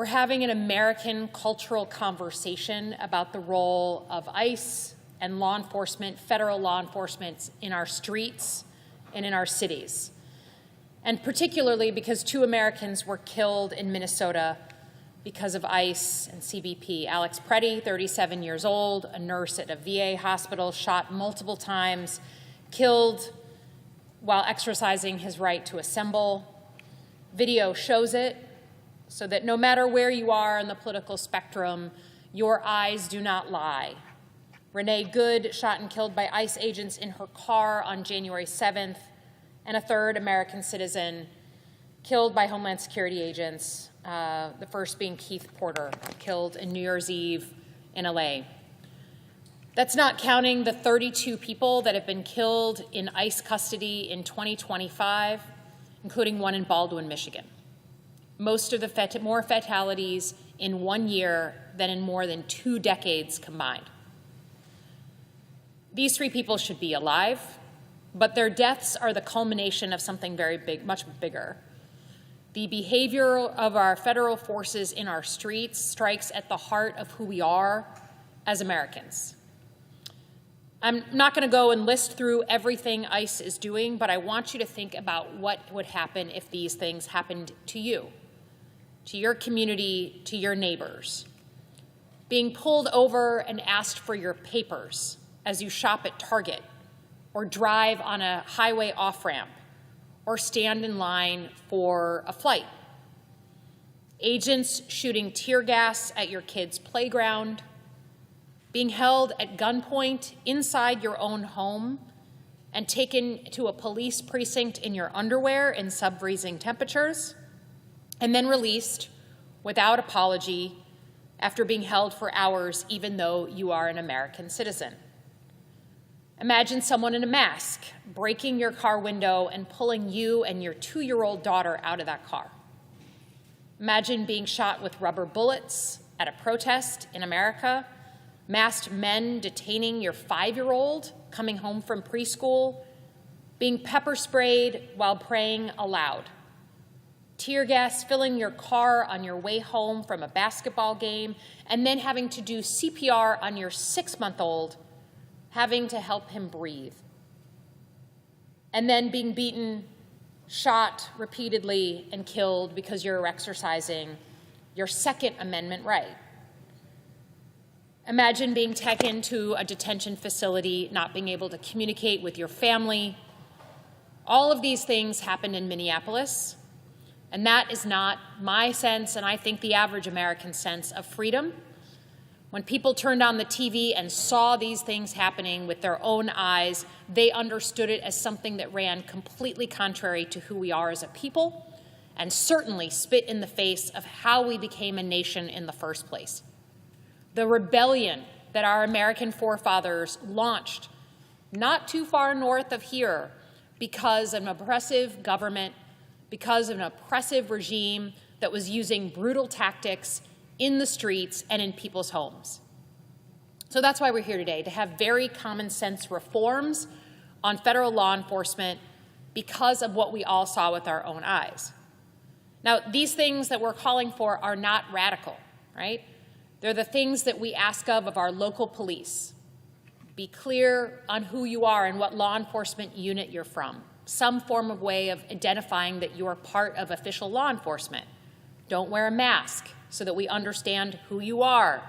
We're having an American cultural conversation about the role of ICE and law enforcement, federal law enforcement, in our streets and in our cities. And particularly because 2 Americans were killed in Minnesota because of ICE and CBP. Alex Preddy, 37 years old, a nurse at a VA hospital, shot multiple times, killed while exercising his right to assemble. Video shows it, so that no matter where you are on the political spectrum, your eyes do not lie. Renee Good, shot and killed by ICE agents in her car on January 7th, and a 3rd American citizen killed by Homeland Security agents, the first being Keith Porter, killed in New Year's Eve in LA. That's not counting the 32 people that have been killed in ICE custody in 2025, including one in Baldwin, Michigan. Most of the more fatalities in 1 year than in more than 2 decades combined. These 3 people should be alive, but their deaths are the culmination of something very big, much bigger. The behavior of our federal forces in our streets strikes at the heart of who we are as Americans. I'm not going to go and list through everything ICE is doing, but I want you to think about what would happen if these things happened to you, to your community, to your neighbors. Being pulled over and asked for your papers as you shop at Target, or drive on a highway off-ramp, or stand in line for a flight. Agents shooting tear gas at your kid's playground, being held at gunpoint inside your own home and taken to a police precinct in your underwear in sub-freezing temperatures, and then released without apology after being held for hours, even though you are an American citizen. Imagine someone in a mask breaking your car window and pulling you and your 2-year-old daughter out of that car. Imagine being shot with rubber bullets at a protest in America, masked men detaining your 5-year-old coming home from preschool, being pepper sprayed while praying aloud, tear gas filling your car on your way home from a basketball game, and then having to do CPR on your 6-month-old, having to help him breathe, and then being beaten, shot repeatedly, and killed because you're exercising your Second Amendment right. Imagine being taken to a detention facility, not being able to communicate with your family. All of these things happened in Minneapolis, and that is not my sense, and I think the average American sense of freedom. When people turned on the TV and saw these things happening with their own eyes, they understood it as something that ran completely contrary to who we are as a people, and certainly spit in the face of how we became a nation in the first place. The rebellion that our American forefathers launched not too far north of here because of an oppressive government, because of an oppressive regime that was using brutal tactics in the streets and in people's homes. So that's why we're here today, to have very common sense reforms on federal law enforcement because of what we all saw with our own eyes. Now, these things that we're calling for are not radical, right? They're the things that we ask of our local police. Be clear on who you are and what law enforcement unit you're from. Some form of way of identifying that you're part of official law enforcement. Don't wear a mask so that we understand who you are.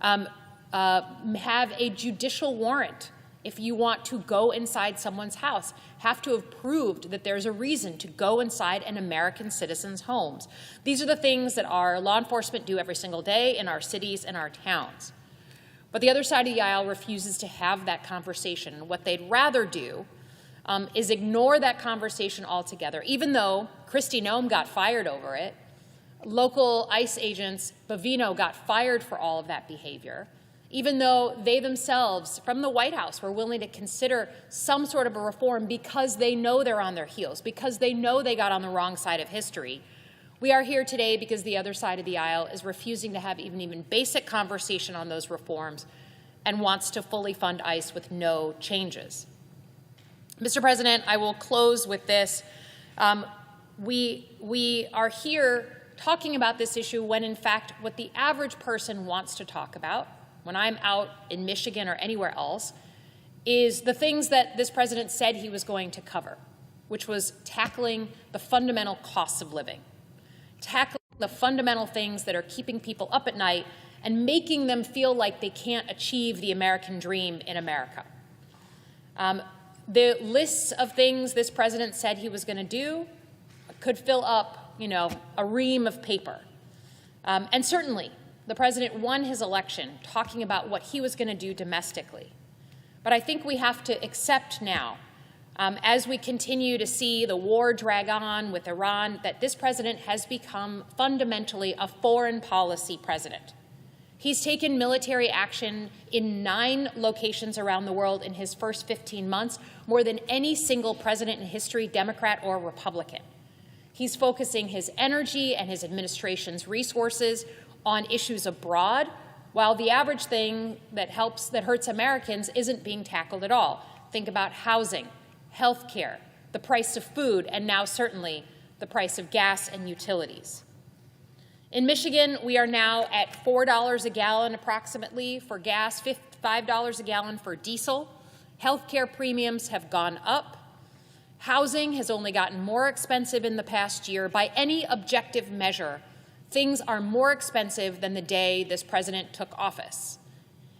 Have a judicial warrant if you want to go inside someone's house. Have to have proved that there's a reason to go inside an American citizen's homes. These are the things that our law enforcement do every single day in our cities and our towns. But the other side of the aisle refuses to have that conversation. What they'd rather do is ignore that conversation altogether, even though Kristi Noem got fired over it. Local ICE agents, Bovino, got fired for all of that behavior, even though they themselves, from the White House, were willing to consider some sort of a reform because they know they're on their heels, because they know they got on the wrong side of history. We are here today because the other side of the aisle is refusing to have even basic conversation on those reforms and wants to fully fund ICE with no changes. Mr. President, I will close with this. We are here talking about this issue when, in fact, what the average person wants to talk about, when I'm out in Michigan or anywhere else, is the things that this president said he was going to cover, which was tackling the fundamental costs of living, tackling the fundamental things that are keeping people up at night and making them feel like they can't achieve the American dream in America. The lists of things this president said he was going to do could fill up, a ream of paper. And certainly, the president won his election talking about what he was going to do domestically. But I think we have to accept now, as we continue to see the war drag on with Iran, that this president has become fundamentally a foreign policy president. He's taken military action in 9 locations around the world in his first 15 months, more than any single president in history, Democrat or Republican. He's focusing his energy and his administration's resources on issues abroad, while the average thing that hurts Americans isn't being tackled at all. Think about housing, health care, the price of food, and now certainly the price of gas and utilities. In Michigan, we are now at $4 a gallon approximately for gas, $5 a gallon for diesel. Health care premiums have gone up. Housing has only gotten more expensive in the past year. By any objective measure, things are more expensive than the day this president took office.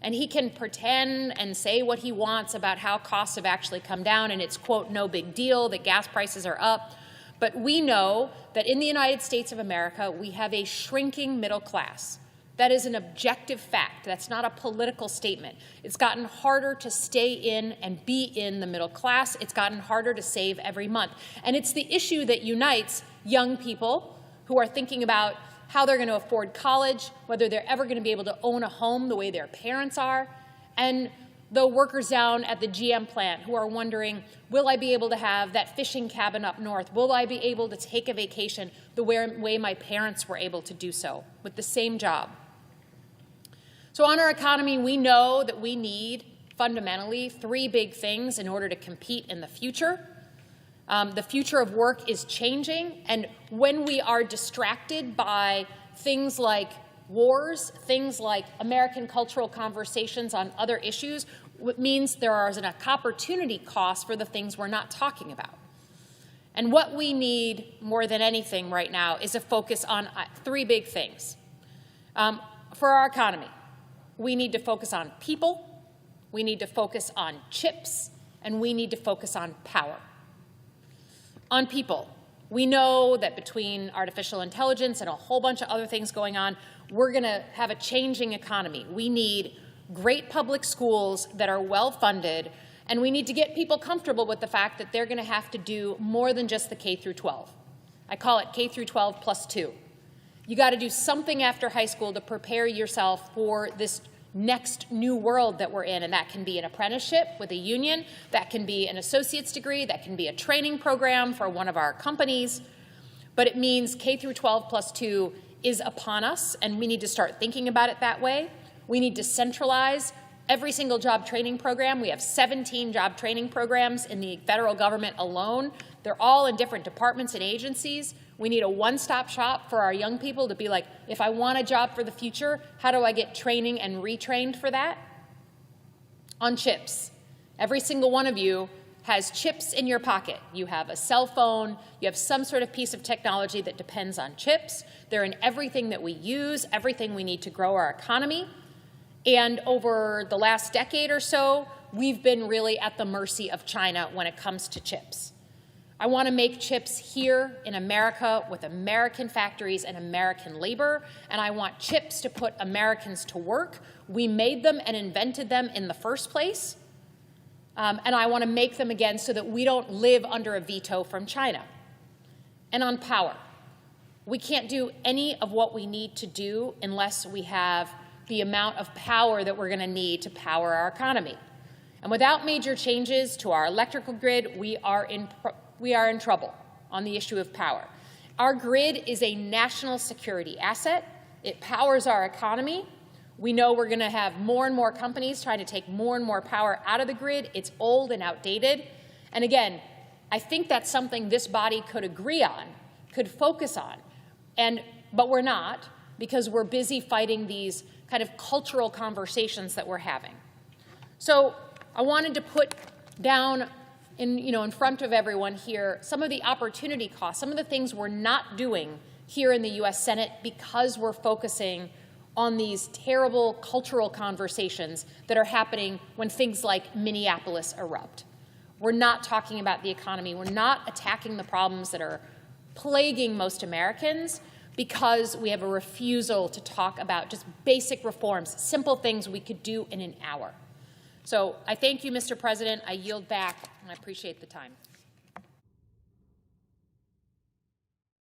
And he can pretend and say what he wants about how costs have actually come down, and it's, quote, no big deal that gas prices are up. But we know that in the United States of America, we have a shrinking middle class. That is an objective fact. That's not a political statement. It's gotten harder to stay in and be in the middle class. It's gotten harder to save every month. And it's the issue that unites young people who are thinking about how they're going to afford college, whether they're ever going to be able to own a home the way their parents are, and the workers down at the GM plant who are wondering, will I be able to have that fishing cabin up north? Will I be able to take a vacation the way my parents were able to do so with the same job? So on our economy, we know that we need fundamentally 3 big things in order to compete in the future. The future of work is changing, and when we are distracted by things like wars, things like American cultural conversations on other issues, it means there is an opportunity cost for the things we're not talking about. And what we need more than anything right now is a focus on 3 big things. For our economy, we need to focus on people, we need to focus on chips, and we need to focus on power. On people, we know that between artificial intelligence and a whole bunch of other things going on, we're going to have a changing economy. We need great public schools that are well-funded, and we need to get people comfortable with the fact that they're going to have to do more than just the K through 12. I call it K through 12 plus 2. You got to do something after high school to prepare yourself for this next new world that we're in, and that can be an apprenticeship with a union, that can be an associate's degree, that can be a training program for one of our companies, but it means K through 12 plus 2 is upon us, and we need to start thinking about it that way. We need to centralize every single job training program. We have 17 job training programs in the federal government alone. They're all in different departments and agencies. We need a one-stop shop for our young people to be like, if I want a job for the future, how do I get training and retrained for that? On chips. Every single one of you has chips in your pocket. You have a cell phone, you have some sort of piece of technology that depends on chips. They're in everything that we use, everything we need to grow our economy. And over the last decade or so, we've been really at the mercy of China when it comes to chips. I want to make chips here in America with American factories and American labor, and I want chips to put Americans to work. We made them and invented them in the first place, and I want to make them again so that we don't live under a veto from China. And on power, we can't do any of what we need to do unless we have the amount of power that we're going to need to power our economy. And without major changes to our electrical grid, we are in trouble on the issue of power. Our grid is a national security asset. It powers our economy. We know we're going to have more and more companies trying to take more and more power out of the grid. It's old and outdated. And again, I think that's something this body could agree on, could focus on. And but we're not, because we're busy fighting these kind of cultural conversations that we're having. So I wanted to put down in front of everyone here some of the opportunity costs, some of the things we're not doing here in the U.S. Senate because we're focusing on these terrible cultural conversations that are happening when things like Minneapolis erupt. We're not talking about the economy. We're not attacking the problems that are plaguing most Americans because we have a refusal to talk about just basic reforms, simple things we could do in an hour. So I thank you, Mr. President. I yield back, and I appreciate the time.